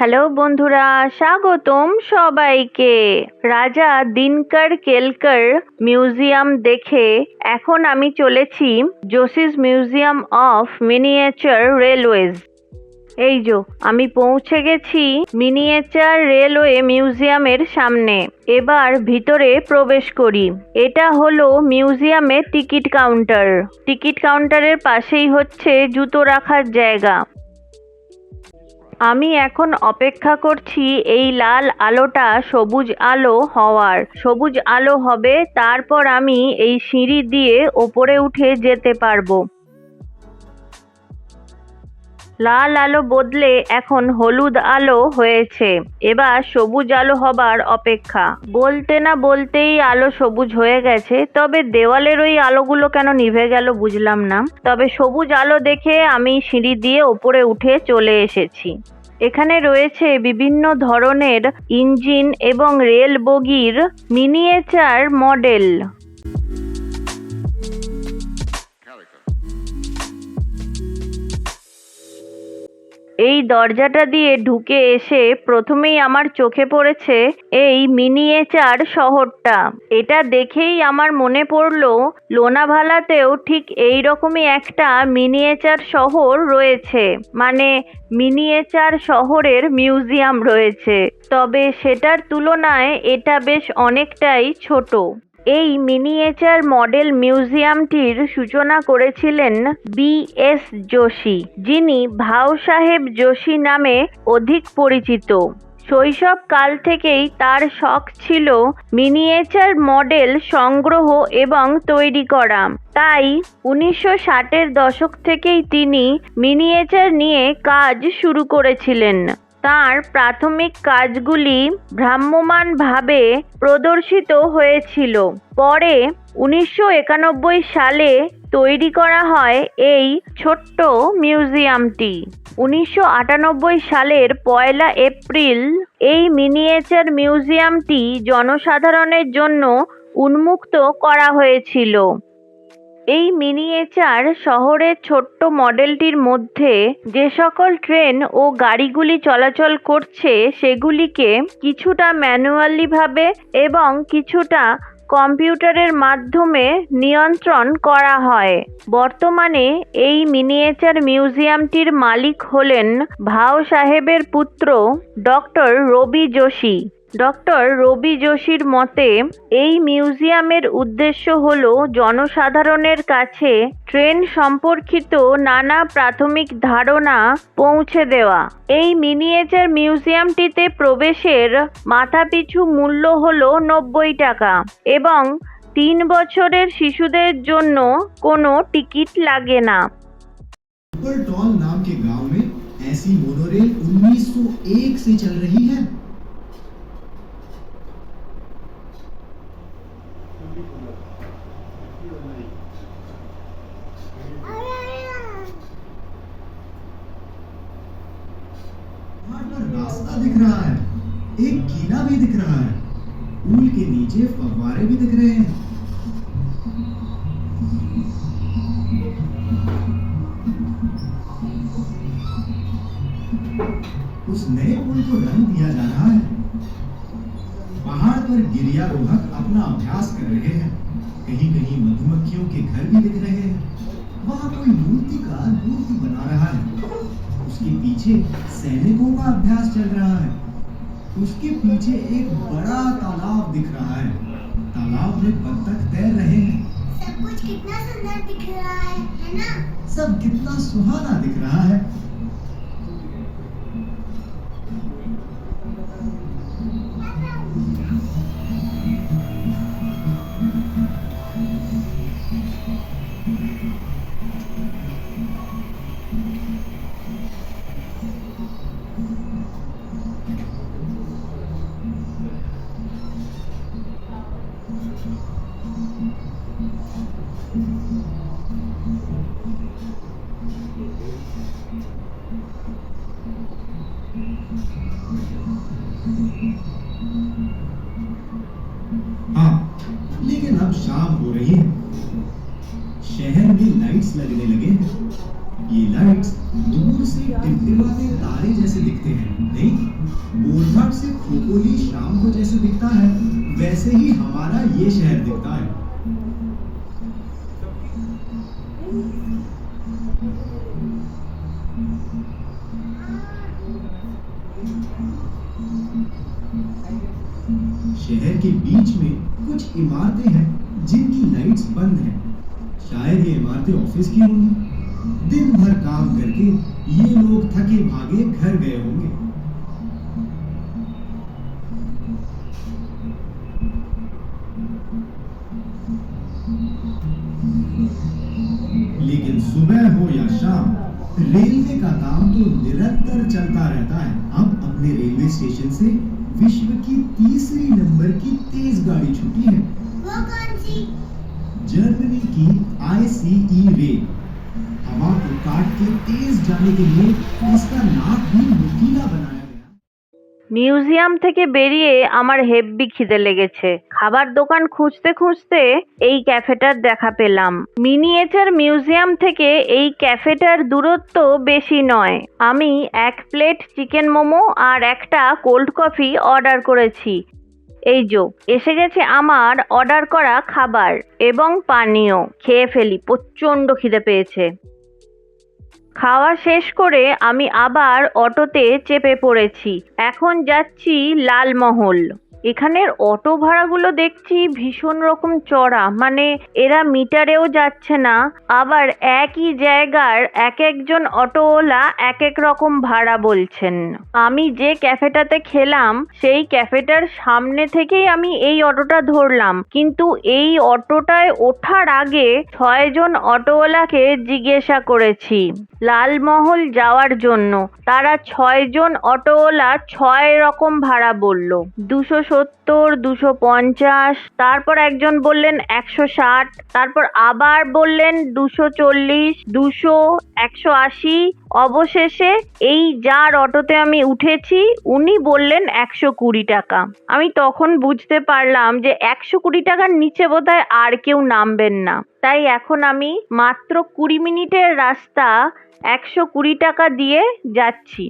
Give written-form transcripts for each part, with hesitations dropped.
Hello বন্ধুরা, স্বাগতম সবাইকে। রাজা দিনকর কেলকর মিউজিয়াম দেখে এখন আমি চলেছি জোশিস মিউজিয়াম অফ মিনিয়েচার রেলওয়েজ। এই যে আমি পৌঁছে গেছি মিনিয়েচার রেলওয়ে মিউজিয়ামের সামনে। এবার ভিতরে প্রবেশ করি। এটা হলো মিউজিয়ামের টিকিট কাউন্টার। টিকিট কাউন্টারের পাশেই হচ্ছে জুতো রাখার জায়গা। আমি এখন অপেক্ষা করছি এই লাল আলোটা সবুজ আলো হওয়ার। সবুজ আলো হবে, তারপর আমি এই সিঁড়ি দিয়ে ওপরে উঠে যেতে পারবো। লাল আলো বদলে এখন হলুদ আলো হয়েছে। এবার সবুজ আলো হবার অপেক্ষা। বলতে না বলতেই আলো সবুজ হয়ে গেছে, তবে দেওয়ালের ওই আলোগুলো কেন নিভে গেল বুঝলাম না। তবে সবুজ আলো দেখে আমি সিঁড়ি দিয়ে ওপরে উঠে চলে এসেছি। এখানে রয়েছে বিভিন্ন ধরনের ইঞ্জিন এবং রেল বগির মিনিয়েচার মডেল। এই দরজাটা দিয়ে ঢুকে এসে প্রথমেই আমার চোখে পড়েছে এই মিনিয়েচার শহরটা। এটা দেখেই আমার মনে পড়লো লোনাভালাতেও ঠিক এই রকমই একটা মিনিয়েচার শহর রয়েছে, মানে মিনিয়েচার শহরের মিউজিয়াম রয়েছে। তবে সেটার তুলনায় এটা বেশ অনেকটাই ছোট। এই মিনিয়েচার মডেল মিউজিয়ামটির সূচনা করেছিলেন বি.এস. যোশী, যিনি ভাও সাহেব যোশী নামে অধিক পরিচিত। শৈশবকাল থেকেই তার শখ ছিল মিনিয়েচার মডেল সংগ্রহ এবং তৈরি করা। তাই 1960-এর দশক থেকেই তিনি মিনিয়েচার নিয়ে কাজ শুরু করেছিলেন। তাঁর প্রাথমিক কাজগুলি ভ্রাম্যমাণভাবে প্রদর্শিত হয়েছিল। পরে 1991 সালে তৈরি করা হয় এই ছোট্ট মিউজিয়ামটি। 1998 সালের 1 এপ্রিল এই মিনিয়েচার মিউজিয়ামটি জনসাধারণের জন্য উন্মুক্ত করা হয়েছিল। এই মিনিয়েচার শহরের ছোট্ট মডেলটির মধ্যে যে সকল ট্রেন ও গাড়িগুলি চলাচল করছে সেগুলিকে কিছুটা ম্যানুয়ালিভাবে এবং কিছুটা কম্পিউটারের মাধ্যমে নিয়ন্ত্রণ করা হয়। বর্তমানে এই মিনিয়েচার মিউজিয়ামটির মালিক হলেন ভাও সাহেবের পুত্র ডক্টর রবি যোশী। ডক্টর রবি যোশীর মতে এই মিউজিয়ামের উদ্দেশ্য হল জনসাধারণের কাছে ট্রেন সম্পর্কিত নানা প্রাথমিক ধারণা পৌঁছে দেওয়া। এই মিনিয়েচার মিউজিয়ামটিতে প্রবেশের মাথাপিছু মূল্য হল 90 টাকা এবং 3 বছরের শিশুদের জন্য কোনো টিকিট লাগে না। टॉल नाम के गांव में ऐसी मोनोरेल 1901 से चल रही है। रास्ता दिख रहा है, एक कीला भी दिख रहा है, पुल के नीचे फव्वारे भी दिख रहे हैं। उस नए पुल को रंग दिया जा रहा है। पहाड़ पर गिरियारोहक अपना अभ्यास कर रहे हैं। कहीं कहीं मधुमक्खियों के घर भी दिख रहे हैं। वहां कोई मूर्तिकार मूर्ति बना रहा है। उसके पीछे सैनिकों का अभ्यास चल रहा है। उसके पीछे एक बड़ा तालाब दिख रहा है। तालाब में बत्तख तैर रहे हैं। सब कुछ कितना सुंदर दिख रहा है ना? सब कितना सुहाना दिख रहा है। हाँ, लेकिन अब शाम हो रही है। शहर में लाइट्स लगने लगे हैं। ये लाइट्स दूर से टिमटिमाते तारे जैसे दिखते हैं, नहीं? बोरघाट से खोपोली शाम को जैसे दिखता है, वैसे ही हमारा ये शहर दिखता है। शहर के बीच में कुछ इमारतें हैं जिनकी लाइट्स बंद हैं। शायद ये इमारतें ऑफिस की होंगी। दिन भर काम करके ये लोग थके भागे घर गए होंगे। लेकिन सुबह हो या शाम, रेलवे का काम तो निरंतर चलता रहता है। अब अपने रेलवे स्टेशन से विश्व की तीसरी नंबर की तेज गाड़ी छूटी है। वो कौन सी? जर्मनी की ICE रेल। हवा को काट के तेज जाने के लिए इसका नाक भी नुकीला बनाया गया। মিউজিয়াম থেকে বেরিয়ে আমার হেব্বি খিদে লেগেছে। খাবার দোকান খুঁজতে খুঁজতে এই ক্যাফেটার দেখা পেলাম। মিনিয়েচার মিউজিয়াম থেকে এই ক্যাফেটার দূরত্ব বেশি নয়। আমি 1 প্লেট চিকেন মোমো আর একটা কোল্ড কফি অর্ডার করেছি। এই যো এসে গেছে আমার অর্ডার করা খাবার এবং পানীয়। খেয়ে ফেলি, প্রচণ্ড খিদে পেয়েছে। খাওয়া শেষ করে আমি আবার অটোতে চেপে পড়েছি। এখন যাচ্ছি লালমহল। এখানের অটো ভাড়াগুলো দেখছি ভীষণ রকম চড়া, মানে এরা মিটারেও যাচ্ছে না। আবার একই জায়গার এক একজন অটোওয়ালা এক এক রকম ভাড়া বলছেন। আমি যে ক্যাফেটাতে খেলাম সেই ক্যাফেটার সামনে থেকেই আমি এই অটোটা ধরলাম, কিন্তু এই অটোটায় ওঠার আগে 6 জন অটোওয়ালাকে জিজ্ঞাসা করেছি লালমহল যাওয়ার জন্য। তারা 6 জন অটোওয়ালা 6 রকম ভাড়া বলল। 270, 250, তারপর একজন বললেন 160, তারপর আবার বললেন 240, 200, 180। অবশেষে এই যার অটোতে আমি উঠেছি উনি বললেন 120 টাকা। আমি তখন বুঝতে পারলাম যে 120 টাকার নিচে বোধহয় আর কেউ নামবেন না। তাই এখন আমি মাত্র 20 মিনিটের রাস্তা 120 টাকা দিয়ে যাচ্ছি।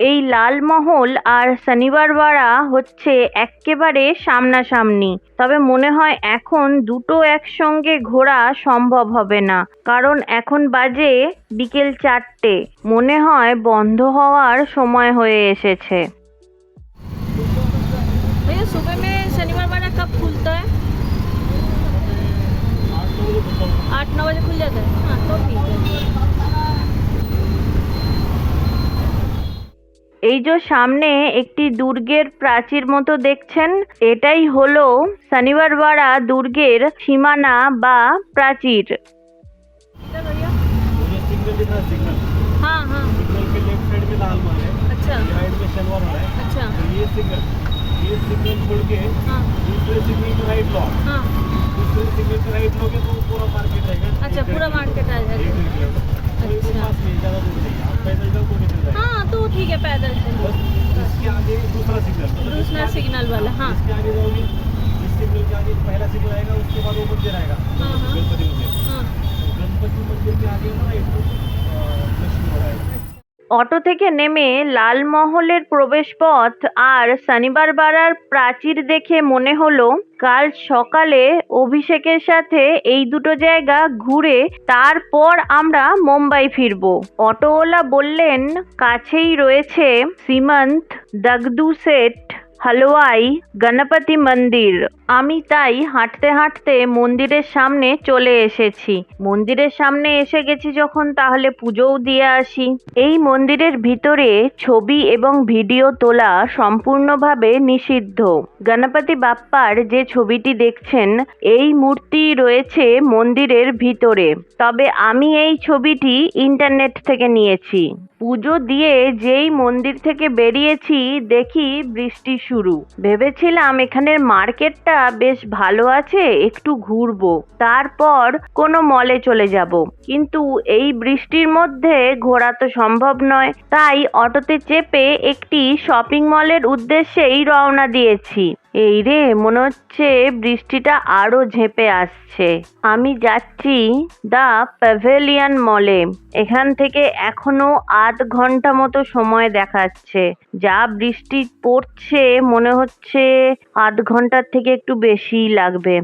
এই লালমহল আর শনিবার বাড়া হচ্ছে একেবারে সামনাসামনি। তবে মনে হয় এখন দুটো একসঙ্গে ঘোরা সম্ভব হবে না, কারণ এখন বাজে বিকেল 4টে। মনে হয় বন্ধ হওয়ার সময় হয়ে এসেছে। भैया सुबह में शनिवार वाला कब खुलता है? 8-9 बजे खुल जाता है। हाँ तो ठीक है। এই যে সামনে একটি দুর্গের প্রাচীর মতো দেখছেন, এটাই হলো শনিবার বাড়া দুর্গের সীমানা বা প্রাচীর। इधर भैया। ये सिग्नल दिख रहा है, सिग्नल हाँ हाँ। सिग्नल के लेफ्ट साइड में लाल महल है, अच्छा राइट में शनिवार वाला है। अच्छा तो ये सिग्नल छोड़ के हाँ दूसरे सिग्नल पे राइट लो। हाँ। दूसरे सिग्नल पे राइट लोगे तो पूरा मार्केट रहेगा। अच्छा पूरा मार्केट आ जाएगा। 1 किलोमीटर। तो ये अच्छा। पास में ज़्यादा दूर नहीं है, आप पैदल जाओ तो निकल जाएगा। हाँ तो ठीक है, पैदल चलो। बस इसके आगे दूसरा सिग्नल, मतलब दूसरा सिग्नल वाला। हाँ इसके आगे जाओगे, इस सिग्नल के आगे पहला सिग्नल आएगा, उसके बाद वो मंदिर आएगा, हाँ, हाँ। गणपति मंदिर। हाँ। तो गणपति मंदिर के आगे ना एक लक्ष्मी बड़ा है। অটো থেকে নেমে লালমহলের প্রবেশপথ আর শনিবার বাড়ার প্রাচীর দেখে মনে হলো কাল সকালে অভিষেকের সাথে এই দুটো জায়গা ঘুরে তারপর আমরা মুম্বাই ফিরবো। অটোওয়ালা বললেন কাছেই রয়েছে শ্রীমন্ত দগদুসেঠ হালওয়াই গণপতি মন্দির। আমি তাই হাঁটতে হাঁটতে মন্দিরের সামনে চলে এসেছি। মন্দিরের সামনে এসে গেছি যখন, তাহলে পুজোও দিয়ে আসি। এই মন্দিরের ভিতরে ছবি এবং ভিডিও তোলা সম্পূর্ণভাবে নিষিদ্ধ। গণপতি বাপ্পার যে ছবিটি দেখছেন এই মূর্তি রয়েছে মন্দিরের ভিতরে, তবে আমি এই ছবিটি ইন্টারনেট থেকে নিয়েছি। পুজো দিয়ে যেই মন্দির থেকে বেরিয়েছি দেখি বৃষ্টি শুরু। ভেবেছিলাম এখানের মার্কেটটা বেশ ভালো আছে, একটু ঘুরবো, তারপর কোনো মলে চলে যাব, কিন্তু এই বৃষ্টির মধ্যে ঘোরা তো সম্ভব নয়। তাই অটোতে চেপে একটি শপিং মলের উদ্দেশ্যেই রওনা দিয়েছি। এই রে, মনে হচ্ছে বৃষ্টিটা আরো ঝেঁপে আসছে। আমি যাচ্ছি দ্য প্যাভিলিয়ন মলে। এখান থেকে এখনো ৮ ঘন্টা মতো সময় দেখাচ্ছে। যা বৃষ্টি পড়ছে মনে হচ্ছে ৮ ঘন্টার থেকে একটু বেশিই লাগবে।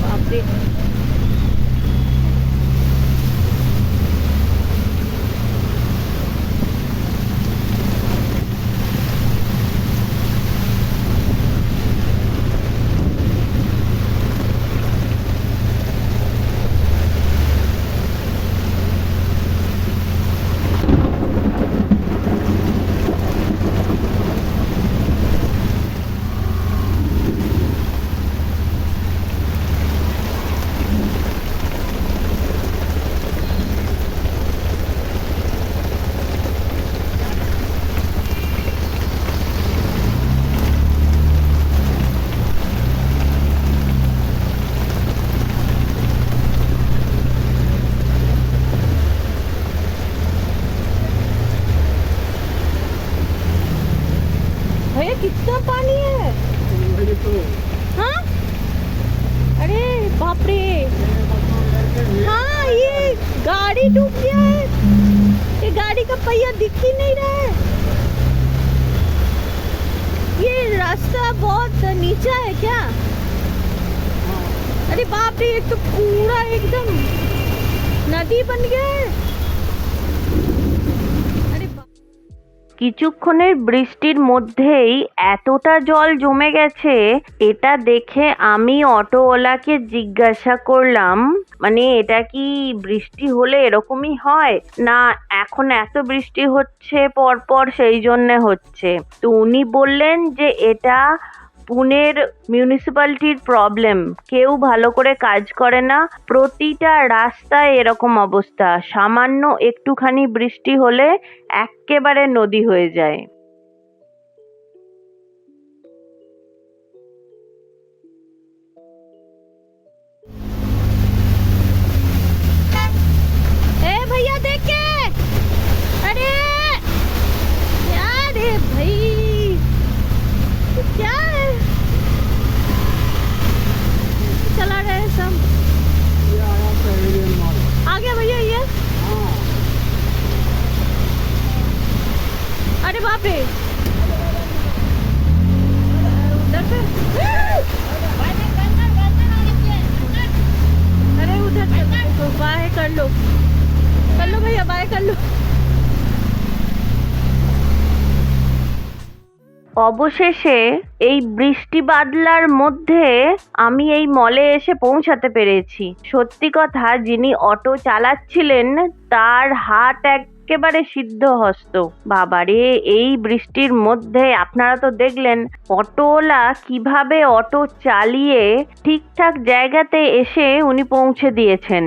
बापरे भैया कितना पानी है। वही तो हाँ अरे बाप रे। हाँ ये गाड़ी डूब गया है। ये गाड़ी का पहिया दिख ही नहीं रहा है। ये रास्ता बहुत नीचा है क्या। अरे बाप रे, ये तो पूरा एकदम नदी बन गया है। अरे কিছুক্ষণের বৃষ্টির মধ্যেই এতটা জল জমে গেছে, এটা দেখে আমি অটোওয়ালাকে জিজ্ঞাসা করলাম, মানে এটা কি বৃষ্টি হলে এরকমই হয়, না এখন এত বৃষ্টি হচ্ছে পরপর সেই জন্যে হচ্ছে। তো উনি বললেন যে এটা পুনের মিউনিসিপ্যালিটির প্রবলেম, কেউ ভালো করে কাজ করে না, প্রতিটা রাস্তায় এরকম অবস্থা, সামান্য একটুখানি বৃষ্টি হলে এক্কেবারে নদী হয়ে যায়। ए भैया देख के। अरे यार, ये भाई ये क्या है, चला रहे हैं सब। ये आया पैविलियन मॉल। आ गया भैया ये। हाँ अरे बाप रे, उधर से। अरे उधर से देखो, बाय कर लो भैया, बाय कर लो। অবশেষে এই বৃষ্টি বাদলার মধ্যে আমি এই মলে এসে পৌঁছাতে পেরেছি। সত্যি কথা, যিনি অটো চালাচ্ছিলেন তার হাত একেবারে সিদ্ধহস্ত। বাবারে, এই বৃষ্টির মধ্যে আপনারা তো দেখলেন অটোওয়ালা কিভাবে অটো চালিয়ে ঠিকঠাক জায়গাতে এসে উনি পৌঁছে দিয়েছেন।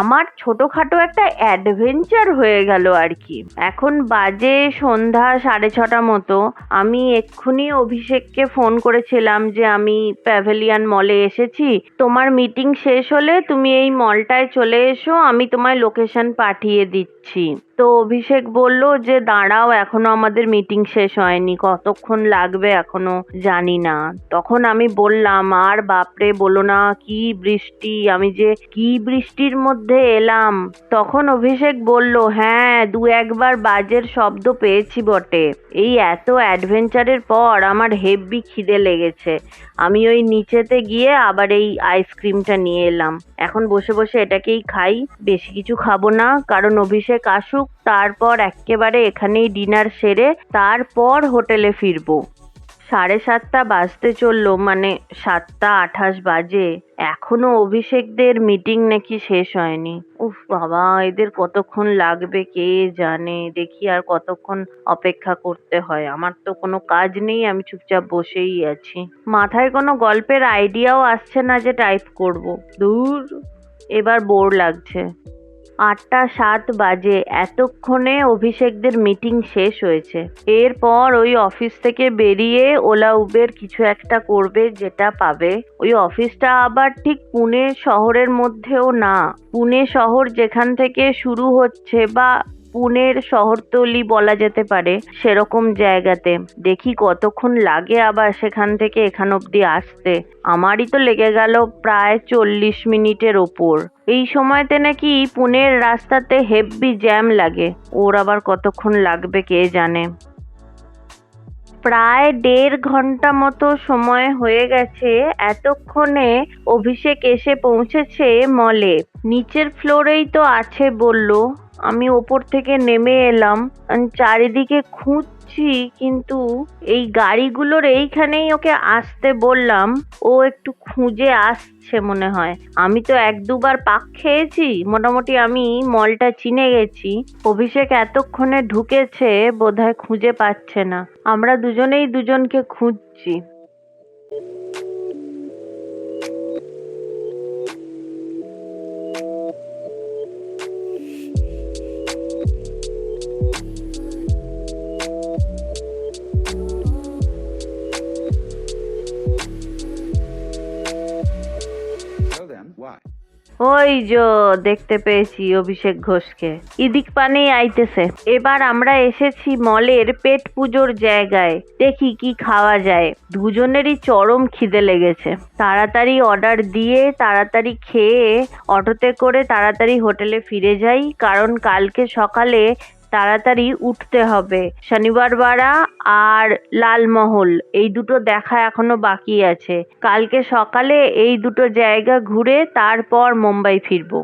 আমার ছোটখাটো একটা অ্যাডভেঞ্চার হয়ে গেল আর কি। এখন বাজে সন্ধ্যা 6:30 মতো। আমি এক্ষুনি অভিষেককে ফোন করেছিলাম যে আমি প্যাভিলিয়ন মলে এসেছি, তোমার মিটিং শেষ হলে তুমি এই মলটায় চলে এসো, আমি তোমায় লোকেশন পাঠিয়ে দিচ্ছি। তো অভিষেক বলল যে দাঁড়াও, এখনো আমাদের মিটিং শেষ হয়নি, কতক্ষণ লাগবে এখনো জানি না। তখন আমি বললাম, আর বাপরে বলো না, কি বৃষ্টি, আমি যে কি বৃষ্টির মধ্যে এলাম। তখন অভিষেক বলল, হ্যাঁ 2-1 বার বাজের শব্দ পেয়েছি বটে। এই এত অ্যাডভেঞ্চারের পর আমার হেব্বি খিদে লেগেছে। আমি ওই নিচেতে গিয়ে আবার এই আইসক্রিমটা নিয়ে এলাম। এখন বসে বসে এটাকেই খাই, বেশি কিছু খাবো না, কারণ অভিষেক আসুক, তারপর একেবারে এখানেই ডিনার সেরে তারপর হোটেলে ফিরবো। 7:30 বাজতে চললো, মানে 7:28 বাজে, এখনো অভিষেকদের মিটিং নাকি শেষ হয়নি। উফ বাবা, এদের কতক্ষণ লাগবে কে জানে। দেখি আর কতক্ষণ অপেক্ষা করতে হয়। আমার তো কোনো কাজ নেই, আমি চুপচাপ বসেই আছি। মাথায় কোনো গল্পের আইডিয়াও আসছে না যে টাইপ করব। দূর, এবার বোর লাগছে। 8:07 বাজে, এতক্ষণে অভিষেকদের মিটিং শেষ হয়েছে। এরপর ওই অফিস থেকে বেরিয়ে ওলা উবের কিছু একটা করবে, যেটা পাবে। ওই অফিসটা আবার ঠিক পুনে শহরের মধ্যেও না, পুনে শহর যেখান থেকে শুরু হচ্ছে, বা পুনের শহরতলি বলা যেতে পারে, সেরকম জায়গাতে। দেখি কতক্ষণ লাগে আবার সেখান থেকে এখান অব্দি আসতে। আমারই তো লেগে গেল প্রায় 40 মিনিটের ওপর। এই সময়তে নাকি পুনের রাস্তাতে হেব্বি জ্যাম লাগে, ওর আবার কতক্ষণ লাগবে কে জানে। প্রায় 1.5 ঘন্টা মতো সময় হয়ে গেছে। এতক্ষণে অভিষেক এসে পৌঁছেছে মলে। নিচের ফ্লোরেই তো আছে বললো। আমি ওপর থেকে নেমে এলাম, চারিদিকে খুঁজছি, কিন্তু এই গাড়িগুলোর এইখানেই ওকে আসতে বললাম, ও একটু খুঁজে আসছে মনে হয়। আমি তো 1-2 বার পাক খেয়েছি, মোটামুটি আমি মলটা চিনে গেছি। অভিষেক এতক্ষণে ঢুকেছে, বোধহয় খুঁজে পাচ্ছে না। আমরা দুজনেই দুজনকে খুঁজছি। ওই যো দেখতে পেয়েছি অভিষেক ঘোষকে, ইদিক পানেই আইতেছে। এবার আমরা এসেছি মলের পেট পুজোর জায়গায়। দেখি কি খাওয়া যায়। দুজনেরই চরম খিদে লেগেছে। তাড়াতাড়ি অর্ডার দিয়ে তাড়াতাড়ি খেয়ে অটোতে করে তাড়াতাড়ি হোটেলে ফিরে যাই, কারণ কালকে সকালে তাড়াতাড়ি উঠতে হবে। শনিবার বাড়া আর লালমহল, এই দুটো দেখা এখনো বাকি আছে। কালকে সকালে এই দুটো জায়গা ঘুরে তারপর মুম্বাই ফিরবো।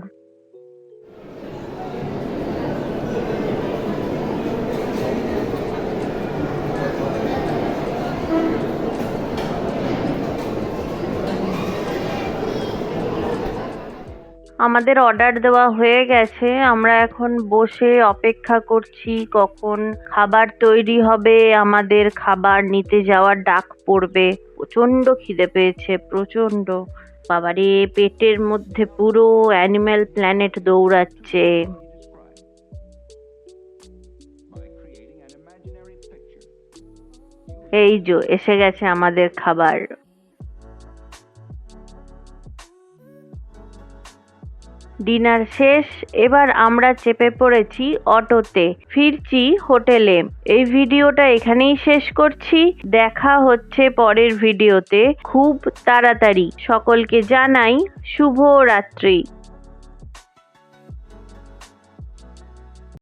আমাদের অর্ডার দেওয়া হয়ে গেছে। আমরা এখন বসে অপেক্ষা করছি কখন খাবার তৈরি হবে, আমাদের খাবার নিতে যাওয়ার ডাক পড়বে। প্রচন্ড খিদে পেয়েছে, প্রচন্ড। বাবারে, পেটের মধ্যে পুরো অ্যানিম্যাল প্ল্যানেট দৌড়াচ্ছে। এই যে এসে গেছে আমাদের খাবার। ডিনার শেষ। এবার আমরা চেপে পড়েছি অটোতে, ফিরছি হোটেলে। এই ভিডিওটা এখানেই শেষ করছি। দেখা হচ্ছে পরের ভিডিওতে খুব তাড়াতাড়ি। সকলকে জানাই শুভ রাত্রি।